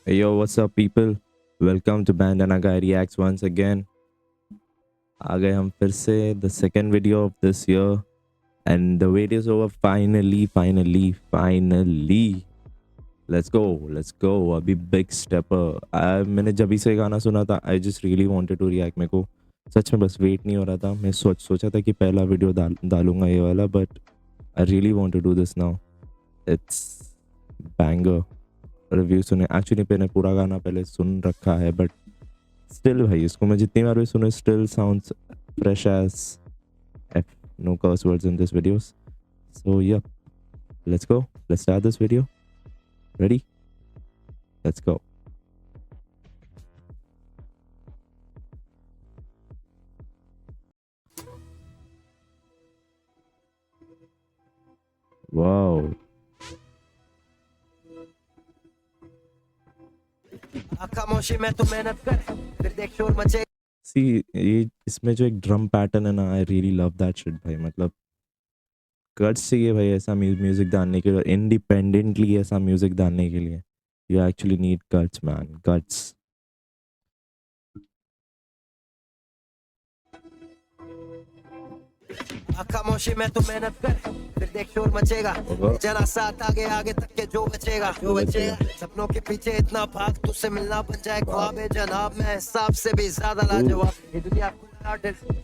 Hey yo, what's up, people? Welcome to Bandana Guy Reacts once again. आ गए हम फिर से the second video of this year and the wait is over finally. Let's go. अभी big stepper. मैंने जब ही से गाना सुना था I just really wanted to react. मेरे को सच में बस वेट नहीं हो रहा था. मैं सोचा था कि पहला वीडियो डालूंगा ये वाला, but I really want to do this now. It's banger. Review सुने एक्चुअली मैंने पूरा गाना पहले सुन रखा है, बट स्टिल भाई इसको मैं जितनी बार भी सुने still sounds fresh as F. No curse words in this videos. So yep, let's go. Let's start this video. Ready? Let's go. Wow. खामोशी में तू मेहनत कर फिर देख शोर मचे. सी, ये इसमें जो एक ड्रम पैटर्न है ना, I really love that shit भाई. मतलब गट्स चाहिए भाई ऐसा म्यूजिक डालने के लिए, इंडिपेंडेंटली ऐसा म्यूजिक डालने के लिए. You actually need guts man, guts. खामोशी में तू मेहनत कर फिर देख शोर मचेगा. जना साथ आगे आगे तक के जो बचेगा सपनों के पीछे इतना भाग तुझसे मिलना बन जाए ख्वाब है जनाब. मैं हिसाब से भी ज्यादा लाजवाब. ये दुनिया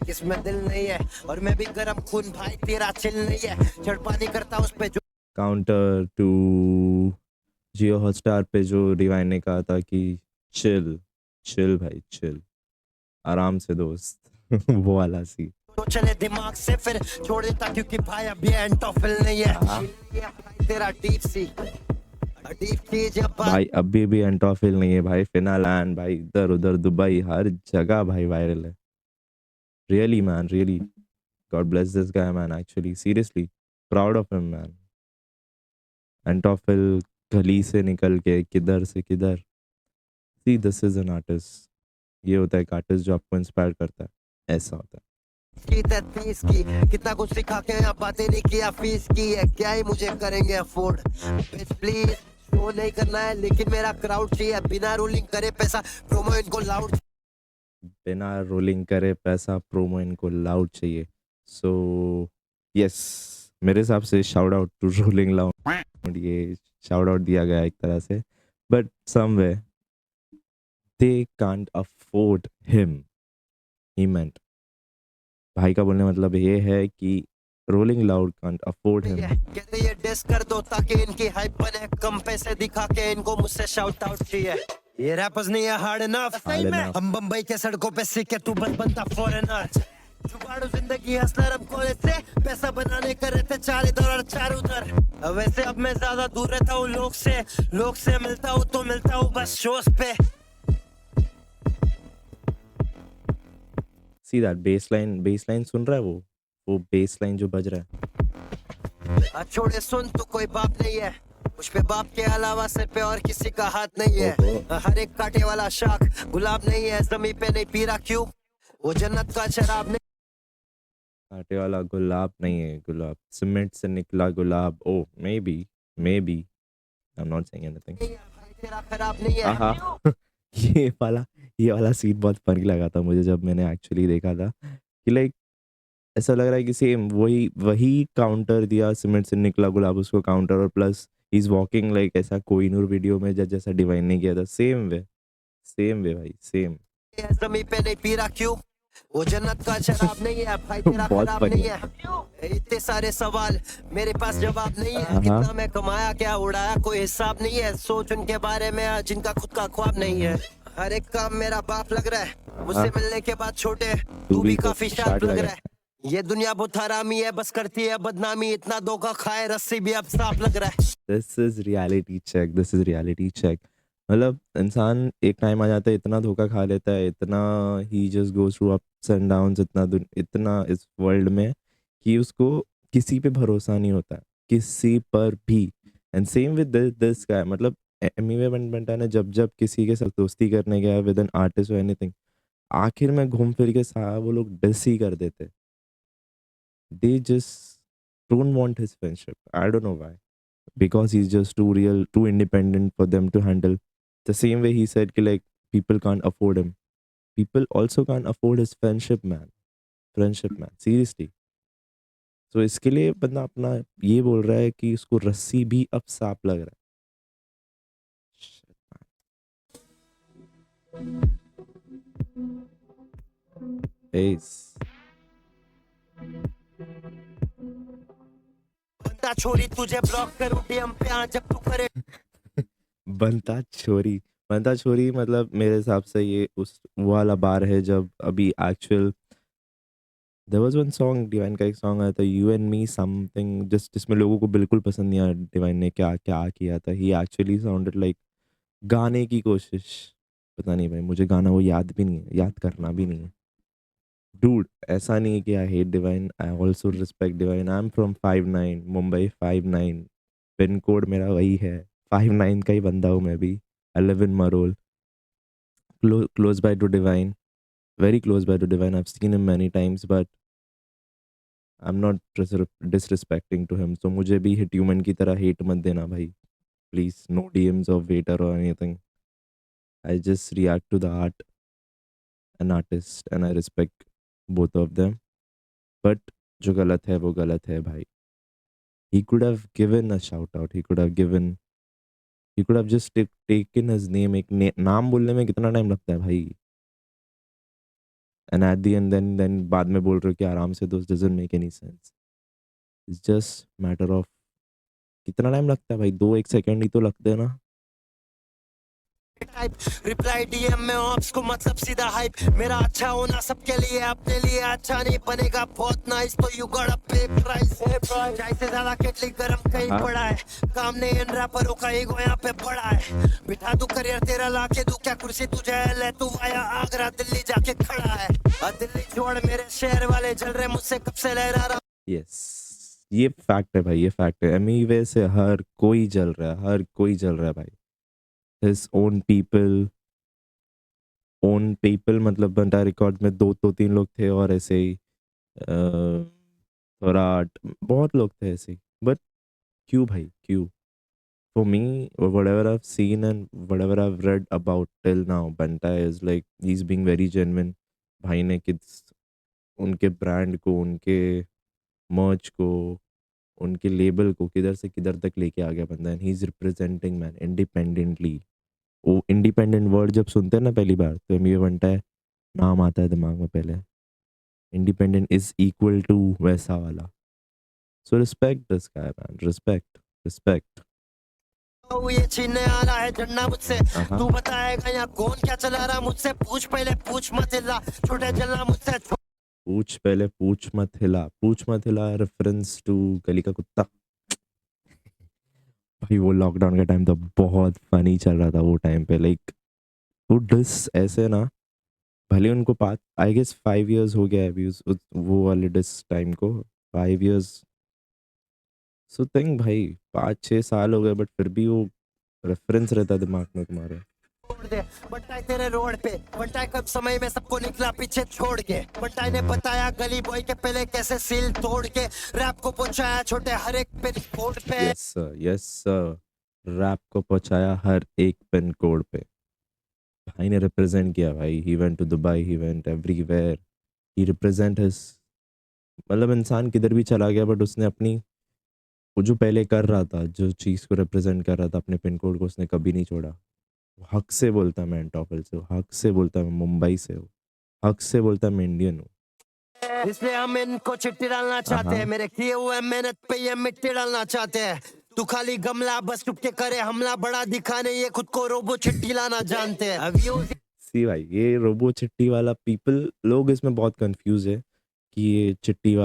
किसमें दिल नहीं है और मैं भी गरम खून भाई तेरा चिल नहीं है. चढ़ पानी करता उस पे जो काउंटर टू जियो हॉटस्टार पे जो रिवाइन ने कहा था कि चिल चिल भाई चिल, आराम से दोस्त. वो वाला सी. तो चले दिमाग से फिर छोड़ देता क्योंकि भाई अभी एंटोफिल नहीं है. तेरा डीप सी भाई अभी भी एंटोफिल नहीं है भाई. फिनालैंड भाई, इधर उधर दुबई, हर जगह भाई वायरल है. Really man, really. God bless this guy man, actually seriously proud of him man. Antop Hill गली से निकल के किधर से किधर. See, this is an artist. ये होता है एक आर्टिस्ट जो आपको इंस्पायर करता है. ऐसा होता है. की 33 की कितना कुछ सिखा के यहाँ बातें नहीं किया फीस की है क्या ही मुझे करेंगे अफोर्ड. प्लीज शो नहीं करना है लेकिन मेरा क्राउड चाहिए. बिना रोलिंग करे पैसा प्रोमो इनको लाउड. बिना रोलिंग करे पैसा प्रोमो इनको लाउड चाहिए. सो यस, मेरे हिसाब से shout out to Rolling Loud. ये शाउट आउट दिया गया एक तरह से, but someway they can't afford him. He meant, भाई का बोलने मतलब ये है कि Rolling Loud can't afford him. कहते ये डिस कर दो ताकि इनकी हाइप बने. कम पैसे दिखा के इनको मुझसे शाउट आउट चाहिए. ये रैपर्स नहीं है हार्ड इनफ. हम बम्बई के सड़कों पे सीखे तू बस बनता फॉरेनर. जुगाड़ू जिंदगी हसलर कॉलेज से पैसा बनाने कर रहे थे चार इधर और चार उधर. वैसे अब मैं ज्यादा दूर रहता हूँ लोग से मिलता हूँ तो मिलता हूँ बस शोज पे. सी दैट बेसलाइन सुन रहा है वो बेसलाइन जो बज रहा है. छोड़े सुन तू कोई बाप नहीं है. उस पे बाप के अलावा सिर पे और किसी का हाथ नहीं है. हर एक कांटे वाला शाख गुलाब नहीं है. जमीन पे नहीं पी रहा क्यों वो जन्नत का शराब नहीं. कांटे वाला गुलाब नहीं है, गुलाब सीमेंट से निकला गुलाब. Oh maybe I am not saying anything. तेरा खराब नहीं है. आहा. ये वाला सीन बहुत फनी लगा था मुझे जब मैंने एक्चुअली देखा था कि लाइक ऐसा लग रहा है कि सेम वही वही काउंटर दिया, सीमेंट से निकला गुलाब उसको काउंटर, और plus he is walking like ऐसा कोहिनूर वीडियो में जैसा डिवाइन ने किया था. सेम वे भाई, सेम. जमीन पे नहीं पी रहा क्यों वो जन्नत का शराब नहीं है. भाई तेरा बहुत खराब funny. नहीं है. इतने सारे सवाल मेरे पास जवाब नहीं है. हाँ. कितना मैं कमाया क्या उड़ाया कोई हिसाब नहीं है. सोच उनके बारे में जिनका खुद का ख्वाब नहीं है. हर एक काम मेरा बाप लग रहा है. मुझसे हाँ. मिलने के बाद छोटे तू भी काफी शार्प लग रहा है. ये दुनिया बहुत हरामी है बस करती है बदनामी. इतना धोखा खाए रस्सी भी अब साफ लग रहा है. This is reality check. मतलब इंसान एक टाइम आ जाता है इतना धोखा खा लेता है, इतना ही just goes through ups and downs, इतना इस वर्ल्ड में कि उसको किसी पे भरोसा नहीं होता है, किसी पर भी. And same with this guy. मतलब एमिवे बंटा ने जब जब किसी के साथ दोस्ती करने गया विद एन आर्टिस्ट और एनीथिंग, आखिर में घूम फिर के सारा वो लोग डिस ही कर देते. They just don't want his friendship. I don't know why. Because he's just too real, too independent for them to handle. The same way he said कि like people can't afford him. People also can't afford his friendship, man. Friendship, man. Seriously. तो इसके लिए बंदा अपना ये बोल रहा है कि उसको रस्सी भी अब सांप लग रहा है। Shit, man. Ace. बंदा छोरी तुझे ब्लॉक करूं डीएम पे आ जब तू करे बनता छोरी मतलब मेरे हिसाब से ये उस वो वाला बार है जब अभी actual there was one song Divine का एक सॉन्ग आया था you and me something just जिसमें लोगों को बिल्कुल पसंद नहीं आया डिवाइन ने क्या क्या किया था ही एक्चुअली साउंडेड लाइक गाने की कोशिश पता नहीं भाई मुझे गाना वो याद भी नहीं है याद करना भी नहीं है डूड ऐसा नहीं है कि I hate divine I also respect divine I am from 59 Mumbai 59 pin code मेरा वही है 59 का ही बंदा हूँ मैं भी I live in Marol close by to divine very close by to divine I've seen him many times but I'm not disrespecting to him so मुझे भी hit human की तरह hate मत देना भाई please no DMs of waiter or anything I just react to the art and artist and I respect both of them but जो गलत है वो गलत है भाई he could have given a shout out he could have just taken his name एक नाम बोलने में कितना टाइम लगता है भाई and at the end then बाद में बोल रहे हो कि आराम से दोस्त doesn't make any sense it's just matter of कितना टाइम लगता है भाई 2-1 सेकंड ही तो लगते हैं ना टाइप रिप्लाई डीएम में ऑप्स को मतलब सीधा हाइप मेरा अच्छा होना सबके लिए अपने लिए अच्छा नहीं बनेगा बहुत नाइस तो यू गॉट अ पे प्राइस चाय से ज्यादा केटली गरम कहीं पड़ा है काम नहीं इन रैपरों का ईगो यहाँ पे बड़ा है बिठा दू करियर तेरा लाके दू क्या कुर्सी तुझे ले तू आया आगरा दिल्ली जाके खड़ा है दिल्ली छोड़ मेरे शहर वाले जल रहे मुझसे कब से लहरा रहा यस ये फैक्ट है भाई ये फैक्ट है एमी से हर कोई जल रहा है हर कोई जल रहा है भाई his own people मतलब बंटा रिकॉर्ड में 2-3 लोग थे और ऐसे ही थोराट बहुत लोग थे ऐसे ही बट क्यों भाई क्यों for me whatever I've seen and whatever I've read about till now Banta is like he's being very genuine भाई ने किस उनके ब्रांड को उनके मर्च को उनके लेबल को किधर से किधर तक लेके आ गया बंदा and he is representing man independently वो इंडिपेंडेंट वर्ड जब सुनते हैं ना पहली बार तो एम बनता है नाम आता है दिमाग में पहले इंडिपेंडेंट इज इक्वल टू वैसा वाला so respect this guy man respect ये छीनने आ रहा है झंडा मुझसे तू बताएगा यहाँ कौन क्या चला रहा मुझसे पूछ पहले पूछ मत हिला छोटे जल्ला मुझसे पूछ पहले पूछ मत हिला रेफरेंस टू गली का कुत्ता भाई वो लॉकडाउन का टाइम तो बहुत फनी चल रहा था वो टाइम पे लाइक वो डिस ऐसे ना भले उनको आई गेस 5 इयर्स हो गया है अभी वो वाले डिस टाइम को 5 इयर्स सो थिंक भाई 5-6 साल हो गए बट फिर भी वो रेफरेंस रहता है दिमाग में तुम्हारे बंटाई तेरे रोड पे बंटाई कब समय में सबको निकला पीछे छोड़ के बंटाई ने बताया गली बॉय के पहले कैसे सील तोड़ के रैप को पहुंचाया छोटे हर एक पिन कोड पे यस सर रैप को पहुंचाया हर एक पिन कोड पे भाई ने रिप्रेजेंट किया भाई he went to Dubai he went everywhere he represent his मतलब इंसान किधर भी चला गया बट उसने अपनी वो जो पहले कर रहा था जो चीज़ को रिप्रेजेंट कर रहा था अपने पिन कोड को उसने कभी नहीं छोड़ा हक से बोलता मैं टॉफल से हक से बोलता मैं मुंबई से हूँ हक से बोलता मैं इंडियन हूँ इसलिए हम इनको चिट्ठी डालना चाहते हैं मेरे किए हुए मेहनत पे ये मिट्टी डालना चाहते हैं तू खाली गमला बस चुपके करे हमला बड़ा दिखाने ये खुद को रोबो चिट्ठी लाना जानते हैं सी भाई ये रोबो चिट्ठी वाला पीपल लोग इसमें बहुत कंफ्यूज है कि ये चिट्ठी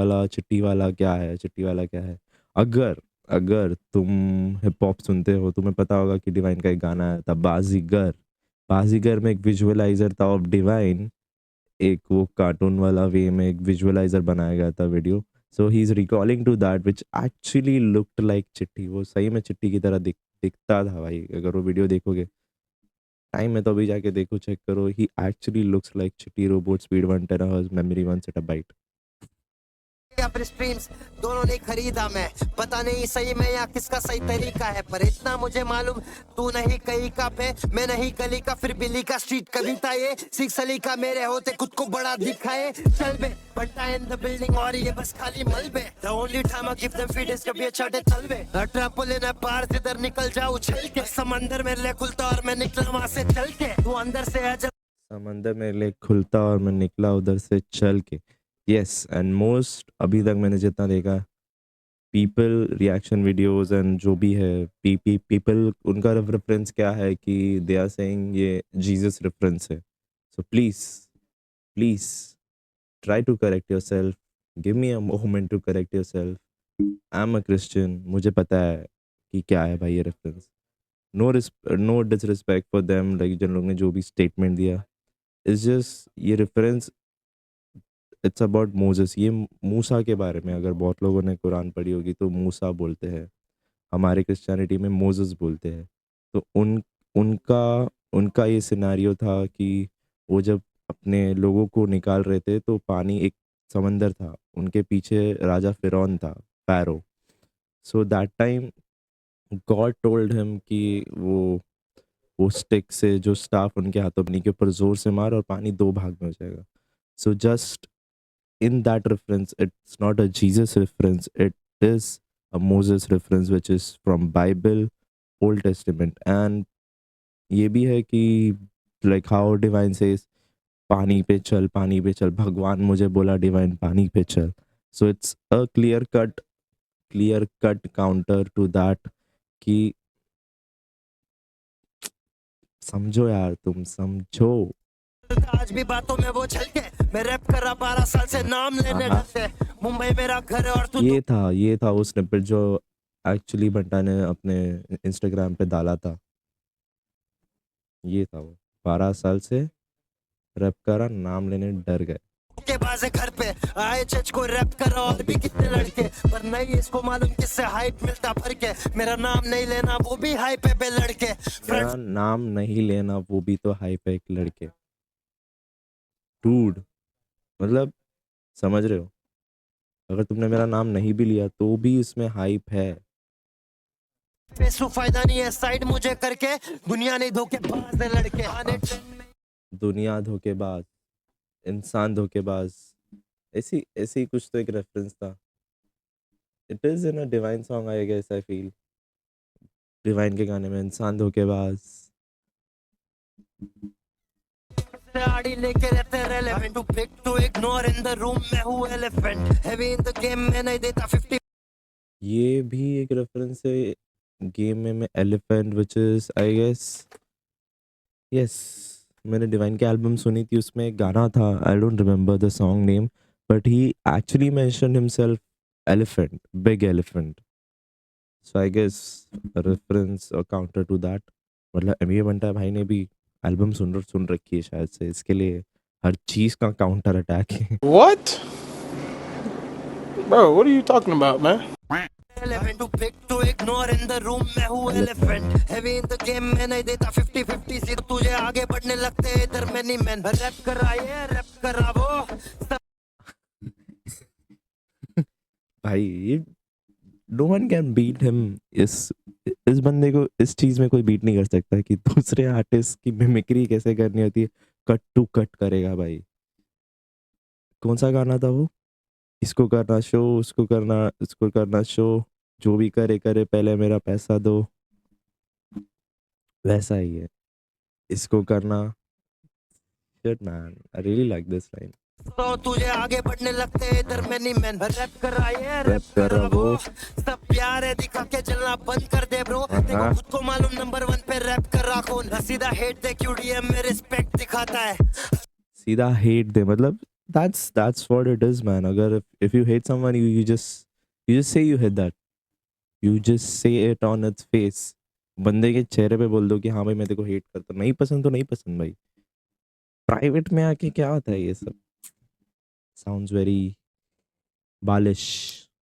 वाला क्या है अगर अगर तुम हिप हॉप सुनते हो तुम्हें पता होगा कि डिवाइन का एक गाना आया था बाजीगर में एक विजुअलाइजर था ऑफ डिवाइन एक वो कार्टून वाला वे में एक विजुअलाइजर बनाया गया था video so he is recalling to that which actually looked like Chitti वो सही में चिट्ठी की तरह दिखता था भाई अगर वो वीडियो देखोगे टाइम में तो अभी जाके देखो चेक करो he actually looks like Chitti robot speed 1 terahertz memory 1 zettabyte या फिर स्ट्रीम्स, दोनों नहीं खरीदा मैं। पता नहीं सही में या किसका सही तरीका है, पर इतना मुझे मालूम तू नहीं कहीं का पे, मैं नहीं गली का, फिर बिल्ली का स्ट्रीट कविता ये सिख सली का, मेरे होते खुद को बड़ा दिखाए। चल बे बट्टा इन द बिल्डिंग और ये बस खाली मलबे, the only time I give them feed is जब ये चढ़े तलबे। ट्रैम्पोलिन है पार से इधर निकल जाओ उछल के, समंदर मेरे लिए खुलता और मैं निकला वहां से चल के, तू अंदर से है जब समंदर मेरे लिए खुलता और मैं निकला उधर से चल के। यस, एंड मोस्ट अभी तक मैंने जितना देखा पीपल रिएक्शन वीडियोस एंड जो भी है पीपल उनका रेफरेंस क्या है कि दे आर सेइंग ये जीसस रेफरेंस है। So please try to correct yourself, give me a moment to correct yourself. I'm a Christian, मुझे पता है कि क्या है भाई ये reference. No disrespect for them, like जिन लोगों ने जो भी स्टेटमेंट दिया, इट्स जस्ट ये रेफरेंस इट्स अबाउट मोसेस। ये मूसा के बारे में, अगर बहुत लोगों ने कुरान पढ़ी होगी तो मूसा बोलते हैं, हमारे क्रिश्चियनिटी में मोसेस बोलते हैं। तो उनका उनका ये सिनेरियो था कि वो जब अपने लोगों को निकाल रहे थे तो पानी एक समंदर था, उनके पीछे राजा फिरौन था, Pharaoh. So that time God told him कि वो स्टिक से जो स्टाफ उनके हाथों में के ऊपर जोर से मार और पानी दो भाग में हो जाएगा। So just in that reference, it's not a Jesus reference, it is a Moses reference which is from Bible, Old Testament. And ये भी है कि like how divine says पानी पे चल भगवान मुझे बोला डिवाइन पानी पे चल। So it's a clear cut counter to that कि समझो यार, तुम समझो। आज भी बातों में वो छलके, मैं रैप कर रहा 12 साल से नाम लेने ढंग से, मुंबई मेरा घर है और तू ये था वो स्निपेट जो एक्चुअली बंटा ने अपने इंस्टाग्राम पे डाला था। ये था वो 12 साल से रैप करा, नाम लेने डर गए। के बाजे घर पे आए चच को रैप कर और भी कितने लड़के, पर नहीं इसको मालूम किससे हाइप मिलता भर के, मेरा नाम नहीं लेना वो भी हाई पे बे लड़के, मेरा नाम नहीं लेना वो भी तो हाई पे एक लड़के। डूड, मतलब समझ रहे हो, अगर तुमने मेरा नाम नहीं भी लिया तो भी इसमें हाइप है। पैसों फायदा नहीं है साइड मुझे करके, दुनिया नहीं धोखेबाज है लड़के, आने दुनिया धोखेबाज, इंसान धोखेबाज, ऐसी कुछ तो एक रेफरेंस था। It is in a Divine song I guess, I feel Divine के गाने में इंसान धोखेबाज। आड़ी लेके रहते relevant, too big to ignore in the room में हूँ elephant, heavy in the game में नहीं देता 50। ये भी एक रेफरेंस है गेम में मैं elephant, which is I guess yes, मैंने डिवाइन की एल्बम सुनी थी, उसमें एक गाना था, I don't remember the song name, but he actually mentioned himself elephant, big elephant. So I guess reference और काउंटर टू दैट, मतलब एमए बंटा भाई ने भी एल्बम सुन रखी है शायद से, इसके लिए हर चीज का काउंटर अटैक है। What? Bro, what are you talking about, man? Elephant to pick to ignore in the room में हूँ elephant, heavy in the game में नहीं देता 50-50, सिर्फ तुझे आगे बढ़ने लगते इधर many men, रैप कर रहा ये रैप कर रहा वो भाई ये no one can beat him. इस बंदे को इस चीज में कोई बीट नहीं कर सकता कि दूसरे आर्टिस्ट की मिमिक्री कैसे करनी होती है, कट टू कट करेगा भाई। कौन सा गाना था वो, इसको करना शो, उसको करना शो, जो भी करे पहले मेरा पैसा दो, वैसा ही है इसको करना। Shit man, I really like this line. तो तुझे आगे बढ़ने लगते इधर many men, रैप कर रहा ये रैप कर रहा वो, सब प्यार है दिखा के चलना बंद कर दे ब्रो, देखो खुद को मालूम नंबर 1 पे रैप कर रहा कौन, सीधा हेट दे क्यू डीएम में रिस्पेक्ट दिखाता है, सीधा हेट दे, मतलब that's what it is man। अगर if you hate someone you just say you hate that, you just say it on its face, बंदे के चेहरे पे बोल दो कि हाँ भाई मैं तेरे को हेट करता हूँ, नहीं पसंद तो नहीं पसंद भाई, प्राइवेट में आके क्या होता है ये सब। Sounds very बालिश।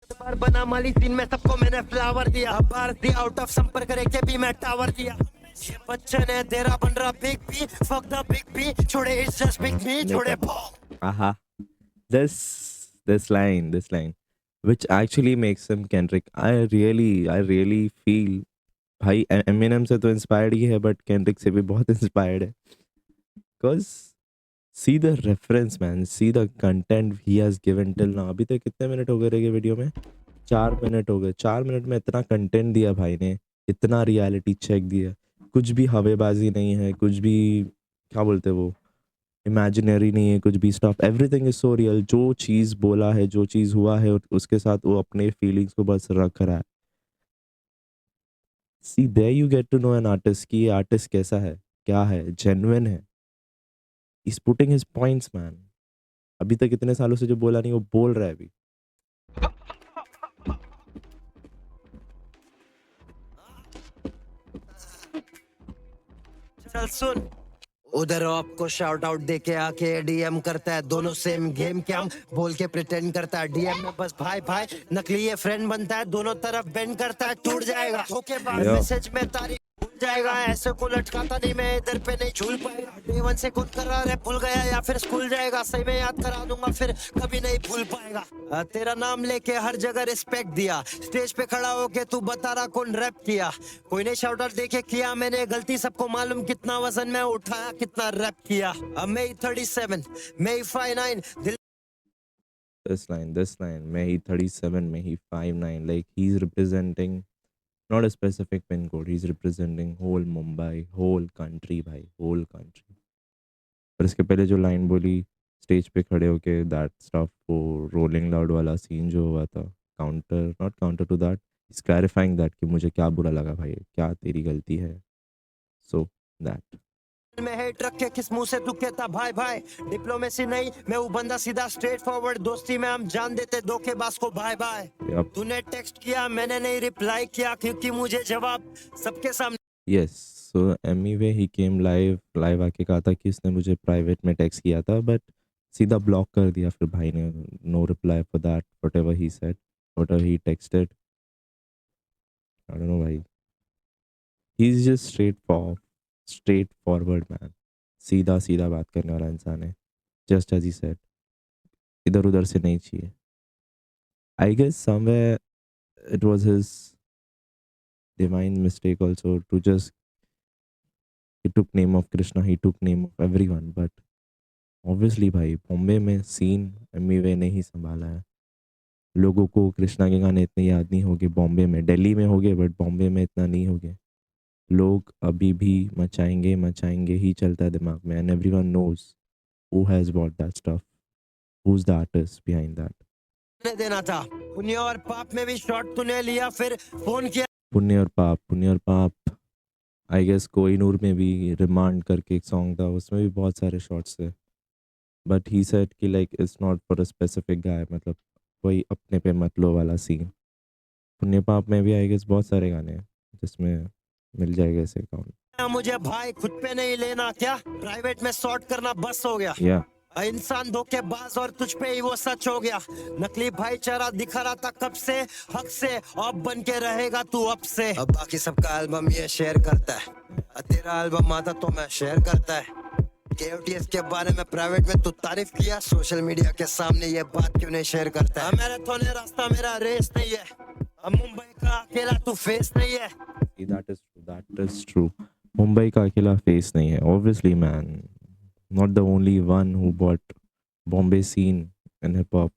बार बना माली सीन में सबको मैंने फ्लावर दिया, बार दिया आउट ऑफ संपर्क रेखे भी मैं टावर दिया, ये बच्चन है तेरा बन रहा big B, fuck the big B, छोड़े इट्स जस्ट बिग मी, छोड़े aha, this line which actually makes him Kendrick. I really feel भाई एमिनेम से तो इंस्पायर्ड ही है बट केंड्रिक से भी बहुत इंस्पायर्ड है because see the reference man, see the content he has given till now. अभी तक कितने मिनट हो गए रहेंगे वीडियो में? 4 मिनट हो गए। 4 मिनट में इतना कंटेंट दिया भाई ने, इतना रियलिटी चेक दिया, कुछ भी हवेबाजी नहीं है, कुछ भी क्या बोलते हैं वो इमेजिनरी नहीं है, कुछ भी stuff, everything is so real. जो चीज़ बोला है, जो चीज़ हुआ है उसके साथ वो अपने फीलिंग्स को बस रख रहा है। See there you get to know an artist कि ये आर्टिस्ट कैसा है, क्या है, जेन्युइन है। Is putting his points man. अभी तक इतने सालों से जो बोला नहीं वो बोल रहा है अभी। चल सुन, उधर आपको शाउट आउट दे के आके डीएम करता है, दोनों सेम गेम के हम बोल के प्रिटेंड करता है। डीएम में बस भाई भाई, नकली ये फ्रेंड बनता है, दोनों तरफ बेंड करता है, टूट जाएगा धोखेबाज। Yeah. मैसेज में तारीफ भूल जाएगा, ऐसे को लटकाता नहीं मैं इधर पे नहीं झूल पाएगा। डे वन से खुद कर रहा है, भूल गया या फिर स्कूल जाएगा, सही में याद करा दूंगा फिर कभी नहीं भूल पाएगा। तेरा नाम लेके हर जगह रिस्पेक्ट दिया, स्टेज पे खड़ा होके तू बता रहा कौन रैप किया। कोई ने शाउट आउट देके किया मैंने गलती, सबको मालूम कितना वजन मैं उठाया, कितना रैप किया। May 37, May 59, दिल This line, may he 37, may he 59, like he's representing not a specific pin code, he's representing whole Mumbai, whole country भाई, whole country। पर इसके पहले जो लाइन बोली स्टेज पे खड़े होके, दैट स्टफ, वो रोलिंग लाउड वाला सीन जो हुआ था, counter not counter to that, is clarifying that कि मुझे क्या बुरा लगा भाई, क्या तेरी गलती है, सो दैट। में हेट रख के किस मुंह से तू कहता भाई भाई। डिप्लोमेसी नहीं, मैं वो बंदा सीधा स्ट्रेट फॉरवर्ड, दोस्ती में हम जान देते धोखेबाज को बाय बाय। Yep. तूने टेक्स्ट किया मैंने नहीं रिप्लाई किया, क्योंकि मुझे जवाब सबके सामने। यस, सो एनीवे ही केम लाइव आके कहा था कि उसने मुझे प्राइवेट में टेक्स्ट किया था बट सीधा ब्लॉक कर दिया फिर भाई ने। No reply for that, whatever he said, whatever he texted, I don't know भाई। He is just straight forward man, सीधा सीधा बात करने वाला इंसान है, जस्ट एज ही सेड, इधर उधर से नहीं चाहिए। I guess somewhere it was his divine mistake also to just, he took name of Krishna, he took name of everyone, but obviously भाई बॉम्बे में सीन एमिवे ने ही संभाला है। लोगों को कृष्णा के गाने इतने याद नहीं होंगे बॉम्बे में, दिल्ली में होंगे बट बॉम्बे में इतना नहीं होंगे। लोग अभी भी मचाएंगे मचाएंगे ही चलता है दिमाग में, and everyone knows who has bought that stuff, who is the artist behind that. देना था पुण्य और पाप में भी शॉट तूने लिया, फिर फोन किया पुण्य और पाप आई गेस कोहिनूर में भी रिमांड करके एक सॉन्ग था, उसमें भी बहुत सारे शॉट्स थे बट ही सेड कि like it's not for a specific guy, मतलब कोई अपने पे मत लो वाला सीन। पुण्य पाप में भी आई गेस बहुत सारे गाने हैं जिसमें मिल जाएगा ऐसे अकाउंट। मुझे भाई खुद पे नहीं लेना, क्या प्राइवेट में सॉर्ट करना बस हो गया। या इंसान धोखेबाज और तुझ पे ही वो सच हो गया। नकली भाईचारा दिखा रहा था कब से, हक से अब बन के रहेगा तू अब से। अब बाकी सबका एल्बम ये शेयर करता है, तेरा एल्बम आता तो मैं शेयर करता है। KOTS के बारे में प्राइवेट में तू तारीफ किया, सोशल मीडिया के सामने ये बात क्यों नहीं शेयर करता है। मैराथन है रास्ता मेरा रेस नहीं है, अब मुंबई का अकेला तू फेस नहीं है। that is true, मुंबई का अकेला फेस नहीं है obviously man, not the only one who bought Bombay scene and hip hop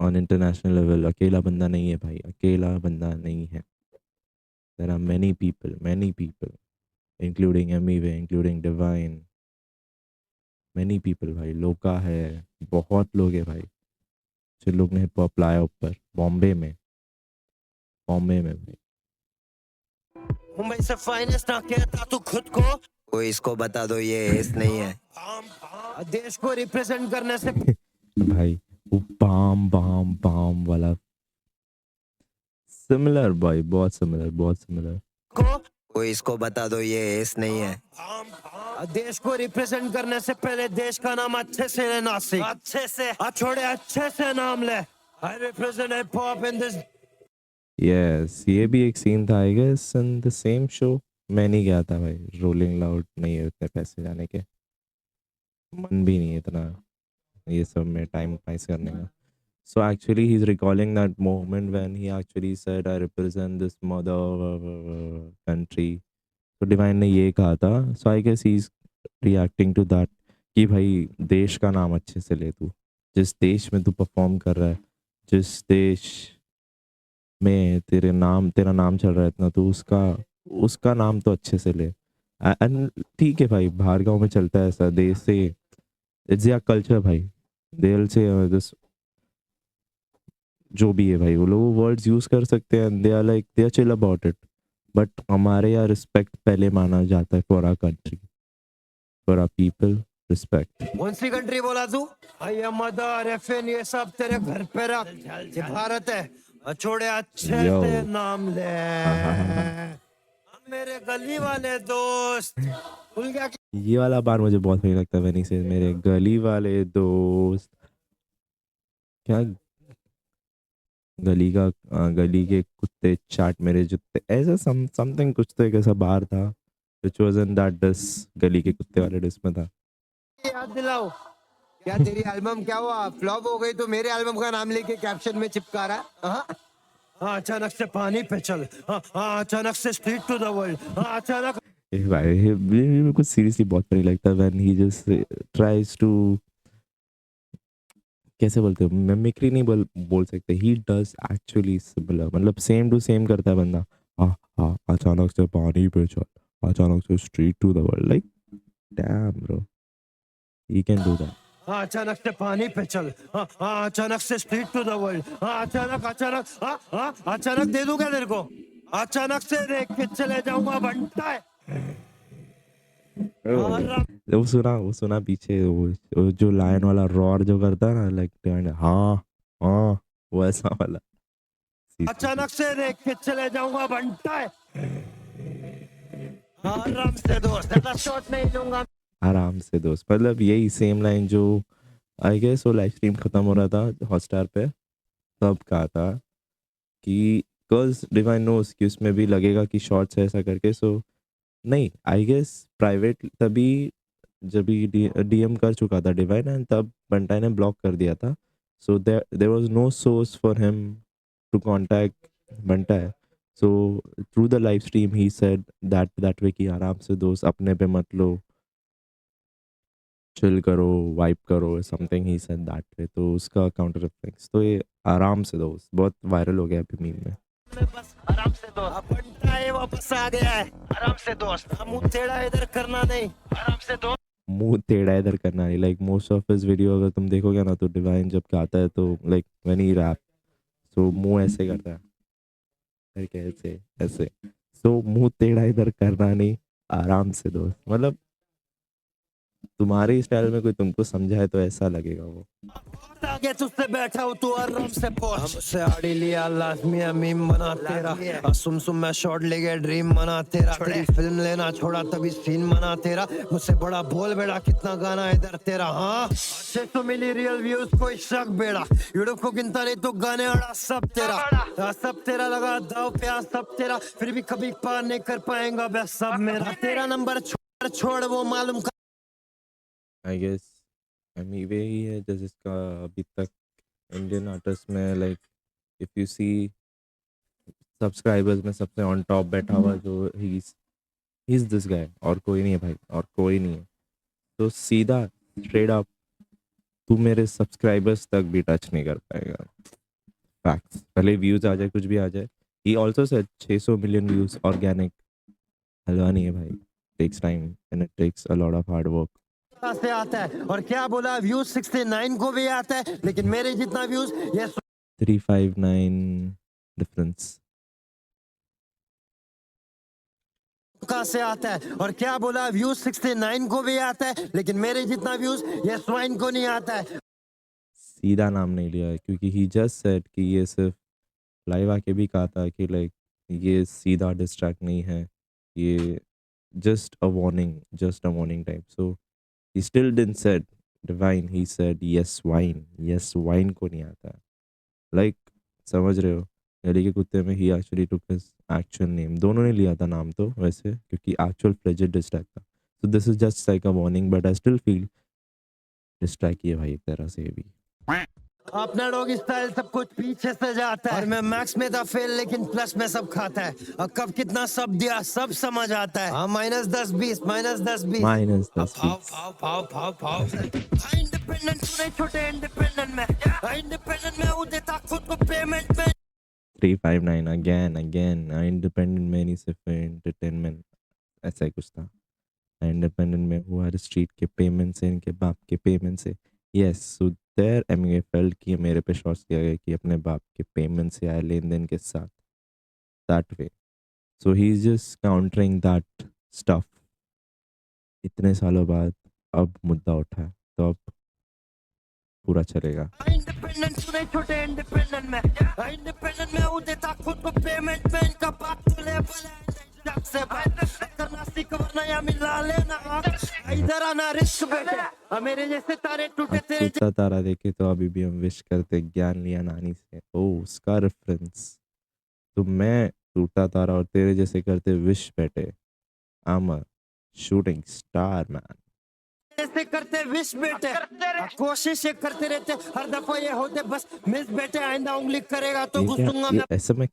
on international level। अकेला बंदा नहीं है भाई, अकेला बंदा नहीं है। There are many people including Emiway, including Divine, many people भाई, लोका है, बहुत लोग हैं भाई जो लोग ने हिप हॉप लाया ऊपर बॉम्बे में भाई। मुंबई से फाइनेस्ट ना कहता तू खुद को, कोई इसको बता दो ये एस नहीं है। देश को रिप्रेजेंट करने से भाई वो बाम वाला सिमिलर भाई, बहुत सिमिलर। कोई इसको बता दो ये एस नहीं है। देश को रिप्रेजेंट करने से पहले देश का नाम अच्छे से लेना सीख, अच्छे से छोड़े अच्छे से नाम ले। I represent hip hop in this. Yes, ये भी एक सीन था I guess in the same show. मैं नहीं गया था भाई, रोलिंग लाउड नहीं है उतने पैसे जाने के, मन भी नहीं है इतना ये सब में टाइम पास करने का। So actually he's recalling that moment when he actually said I represent this mother country. तो डिवाइन ने ये कहा था. So I guess he's reacting to that कि भाई देश का नाम अच्छे से ले तू. जिस देश में तू परफॉर्म कर रहा है, जिस देश में तेरा नाम चल रहा है इतना, तो उसका उसका नाम तो अच्छे से ले. एंड ठीक है भाई, बाहर गाँव में चलता है ऐसा. देश से इट्स या कल्चर भाई. दे से दिस जो भी है भाई, वो लोग वर्ड्स यूज कर सकते हैं. They are like they are chill about it. But हमारे यहाँ रिस्पेक्ट पहले माना जाता है for our country, for our people. Respect. कौन सी कंट्री बोला तू? ये मदर एफएन ये सब तेरे घर पे रख. ये भारत है. छोड़े अच्छे Yo. से नाम ले. मेरे गली वाले दोस्त भूल गया कि ये वाला बार मुझे बहुत सही लगता है. वैनी से मेरे गली वाले दोस्त, क्या गली के कुत्ते चाट मेरे जूते, ऐसा समथिंग कुछ तो एक ऐसा बार था which was in that diss, गली के कुत्ते वाले डिस में था. याद दिलाओ. क्या तेरी एल्बम क्या हुआ? फ्लॉप हो गई तो मेरे एल्बम का नाम लेके कैप्शन में चिपका रहा है. हाँ, अचानक से पानी पे चल. हाँ, अचानक से स्ट्रीट टू द वर्ल्ड. हाँ, अचानक भाई मेरे को सीरियसली बहुत फनी लगता है when he just tries to, कैसे बोलते हो, मिमिक्री नहीं बोल सकते. ही डज एक्चुअली सिमिलर, मतलब सेम टू सेम करता है बंदा. हाँ हाँ, अचानक से पानी पे चल, अचानक से street to the world. Like damn bro, he can do that. हाँ, अचानक से पानी पे चल. हाँ, अचानक से स्ट्रीट टू द वर्ल्ड. हाँ, अचानक दे दूंगा तेरे को. अचानक से देख के चले जाऊंगा बनता है. वो सुना पीछे वो जो लायन वाला रॉर जो करता है ना, लाइक हाँ हाँ, वो ऐसा वाला. अचानक से देख के चले जाऊंगा बनता है. आराम से दोस्त, ऐसा शॉट नहीं दूंगा. आराम से दोस्त, मतलब यही सेम लाइन जो आई गेस वो लाइव स्ट्रीम खत्म हो रहा था हॉटस्टार पे, तब कहा था कि बिकॉज डिवाइन नोस कि उसमें भी लगेगा कि शॉर्ट्स है ऐसा करके. सो नहीं, आई गेस प्राइवेट तभी जब डीएम कर चुका था डिवाइन, एंड तब बंटाई ने ब्लॉक कर दिया था. So there was no source for him to contact बंटाई. So through the live stream he said that way कि आराम से दोस्त, अपने पे मत लो, चिल करो, वाइप करो, something he said that way. तो उसका काउंटर इफेक्ट्स, तो ये आराम से दोस्त बहुत वायरल हो गया अभी मीम में. बस आराम से दोस्त, बनता है वापस आ गया है. आराम से दोस्त, मुंह टेढ़ा इधर करना नहीं. आराम से दोस्त, मुंह टेढ़ा इधर करना नहीं. Like most of his video अगर तुम देखोगे ना, तो डिवाइन जब गाता है तो लाइक व्हेन ही रैप, सो मुंह ऐसे करता है करके, ऐसे ऐसे. सो मुंह टेढ़ा इधर करना नहीं, आराम से दोस्त. मतलब तुम्हारे स्टाइल में कोई तुमको समझाए तो ऐसा लगेगा वो. आगे तुझसे बैठा हूँ तू आराम से पहुंच. हमसे आड़ी लिया लाजमी मीम बना तेरा. सुम मैं शॉट ले गया ड्रीम बना तेरा. तेरी फिल्म लेना छोड़ा तभी सीन बना तेरा. मुझसे बड़ा बोल बेड़ा कितना गाना इधर तेरा. हाँ, 600 मिली रियल व्यूज कोई शक बेड़ा. यूट्यूब को गिनता नहीं तो गाने अड़ा सब तेरा. सब तेरा लगा दाव प्यास सब तेरा. फिर भी कभी पार नहीं कर पाएगा बस सब मेरा. तेरा नंबर छोड़ वो मालूम. आई गेस एमी वे ही है जिसका अभी तक इंडियन आर्टिस्ट में, like if you see subscribers में सबसे ऑन टॉप बैठा हुआ जो ही इज दिस गाय. और कोई नहीं है भाई, और कोई नहीं है. तो सीधा स्ट्रेट अप तू मेरे सब्सक्राइबर्स तक भी टच नहीं कर पाएगा. फैक्ट्स. पहले व्यूज आ जाए, कुछ भी आ जाए. He also said 600 million views organic हलवा नहीं है भाई. Takes time and it takes a lot of hard work. से आता है. और क्या बोला, व्यूज 69 को भी आता है, लेकिन मेरे जितना व्यूज ये 359 डिफरेंस. कहाँ से आता है. और क्या बोला, व्यूज 69 को भी आता है, लेकिन मेरे जितना व्यूज ये स्वाइन को नहीं आता है. सीधा नाम नहीं लिया है क्योंकि ही जस्ट सेड कि ये सिर्फ लाइव आके भी कहा था कि लाइक ये सीधा डिस्ट्रैक्ट नहीं है, ये just a warning type. So he still didn't said divine, he said yes wine को नहीं आता है. लाइक समझ रहे हो, गली के कुत्ते में ही actually took his actual name. दोनों ने लिया था नाम तो वैसे, क्योंकि एक्चुअल फ्लेजेड डिस्ट्रैक्ट था. so this is just like a warning, but I still feel distract किया भाई एक तरह से भी. अपना डॉग स्टाइल सब कुछ पीछे से जाता है और मैं मैक्स में था फेल लेकिन प्लस में सब खाता है और कब कितना सब दिया सब समझ आता है। हाँ -10 -20 -10 -20 माइनस अब 10 भाव 20 भाव भाव भाव भाव इंडिपेंडेंट तूने छोटे इंडिपेंडेंट में इंडिपेंडेंट में वो देता खुद को पेमेंट में 359 अगेन इंडिपेंडेंट में नहीं सिर्फ एंटरटेनमेंट ऐसा ही कुछ था। इंडिपेंडेंट में हुआ स्ट्रीट के पेमेंट से इनके बाप के पेमेंट से। Yes so there anyway felt कि मेरे पे शॉट्स किया गया कि अपने बाप के पेमेंट से आए लेन देन के साथ that way. So he is just countering that stuff. इतने सालों बाद अब मुद्दा उठा है तो अब पूरा चलेगा। इंडिपेंडेंट तूने छोटे इंडिपेंडेंट में इंडिपेंडेंट में वो देता खुद को पेमेंट में इनका बाप तो लेवल है जब से बात करना सीख वरना या मिला लेना इधर आना रिस्क बेटे मेरे जैसे तारे टूटे तेरे टूटा तारा देखे तो अभी भी हम विश करते ज्ञान लिया नानी से। ओ उसका रेफरेंस। तो मैं टूटा तारा और तेरे जैसे करते विश बेटे। I'm a shooting star man। जैसे करते विश बेटे कोशिश ये करते रहते हर दफा ये होते बस मिस बेटे आइंदा उंगली करेगा तो ये क्या घुसूंगा ये मैं SMX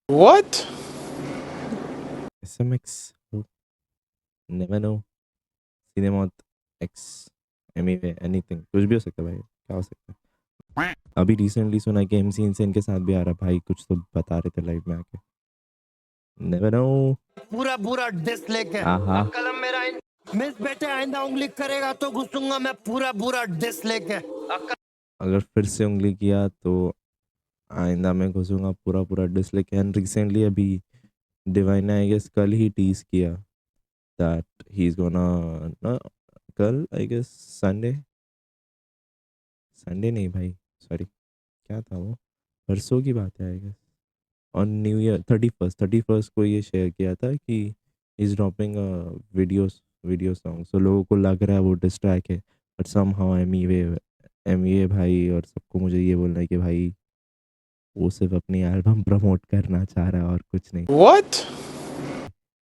What? SMX oh, never know सिनेमॉट X anyway anything कुछ भी हो सकता है भाई क्या हो सकता है। अभी रिसेंटली सुना कि MC इनसे इनके साथ भी आ रहा भाई कुछ तो बता रहे थे लाइव में आके। never know पूरा पूरा डिस लेके आहा कलम मेरा मिस बेटे आइंदा उंगली करेगा तो घुसूंगा मैं पूरा पूरा डिस लेके अगर फिर से उंगली किया तो आइंदा मैं घुसूंगा पूरा पूरा डिसलाइक। एंड रिसेंटली अभी डिवाइन ने आई गेस कल ही टीज किया दैट ही इज गोना ना कल आई गेस संडे संडे नहीं भाई सॉरी क्या था वो परसों की बात है I guess on new year 31st को ये शेयर किया था कि is dropping video song. So लोगों को लग रहा है वो डिस्ट्रैक्ट है बट सम हाउ एम भाई और सबको मुझे ये बोलना है कि भाई वो सिर्फ अपनी एल्बम प्रमोट करना चाह रहा है और कुछ नहीं। What?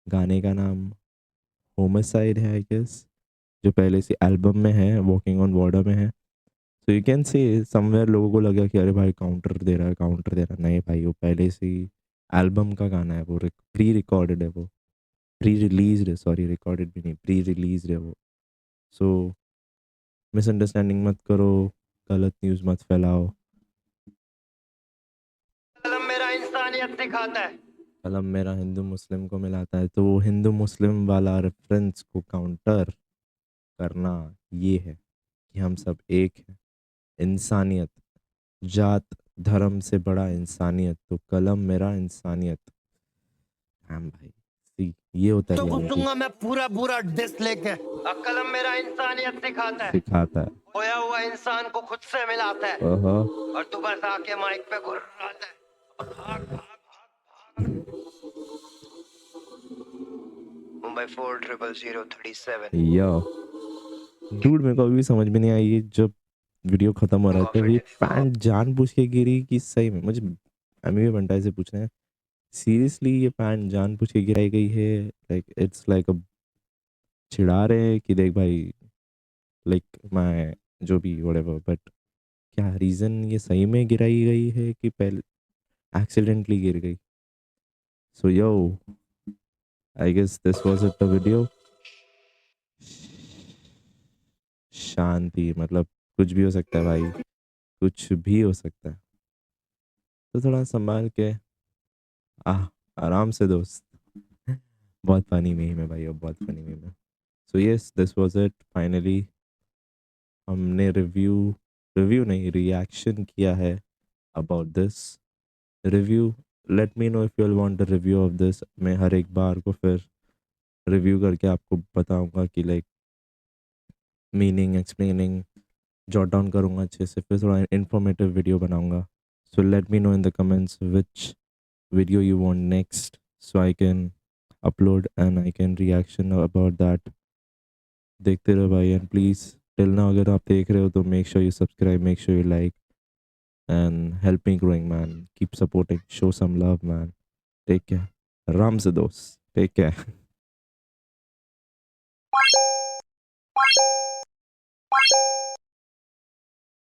गाने का नाम होमिसाइड है आई गेस जो पहले से एल्बम में है वॉकिंग ऑन वाटर में है। So you can say somewhere लोगों को लगा कि अरे भाई काउंटर दे रहा है नहीं भाई वो पहले से ही एल्बम का गाना है वो प्री रिकॉर्डेड है वो प्री रिलीज है सॉरी रिकॉर्डेड भी नहीं प्री रिलीज है वो। सो मिसअंडरस्टैंडिंग मत करो गलत न्यूज़ मत फैलाओ। कलम मेरा इंसानियत सिखाता है कलम मेरा हिंदू मुस्लिम को मिलाता है तो वो हिंदू मुस्लिम वाला रेफरेंस को काउंटर करना ये है कि हम सब एक हैं। इंसानियत जात धर्म से बड़ा इंसानियत तो कलम मेरा इंसानियत। हम भाई सी ये होता तो है घुसूंगा मैं पूरा पूरा डिस लेके कलम मेरा इंसानियत सिखाता है सिखाता है। खोया हुआ इंसान को खुद से मिलाता है ओहो और तू बस आके माइक पे घुर्राता है भाग भाग मुंबई 40037 यो डूड मेरे को अभी भी समझ में नहीं आई ये जब वीडियो खत्म हो रहा था ये पैंट जानबूझ के गिरी कि सही में मुझे एमवी बंटाई से पूछना है सीरियसली ये पैंट जानबूझ के गिराई गई है लाइक इट्स लाइक अ चिढ़ा रहे हैं कि देख भाई लाइक मैं जो भी व्हाटएवर बट क्या रीज़न ये सही में गिराई गई है कि पहले एक्सीडेंटली गिर गई। So yo I guess this was it the video. शांति मतलब कुछ भी हो सकता है भाई कुछ भी हो सकता है तो थोड़ा संभाल के आराम से दोस्त। बहुत फनी मीम है भाई अब बहुत फनी मीम है। So yes this was it finally हमने रिव्यू नहीं रिएक्शन किया है about this review. Let me know if you want a review of this. मैं हर एक बार को फिर रिव्यू करके आपको बताऊंगा कि like meaning explaining jot down करूँगा अच्छे से फिर थोड़ा इन्फॉर्मेटिव वीडियो बनाऊँगा। So let me know in the comments which video you want next so I can upload and I can reaction about that. देखते रहो भाई एंड प्लीज़ टिल नाउ अगर आप देख रहे हो तो make sure you subscribe make sure you like and help me growing man keep supporting show some love man take care आराम से दोस्त टेक केयर।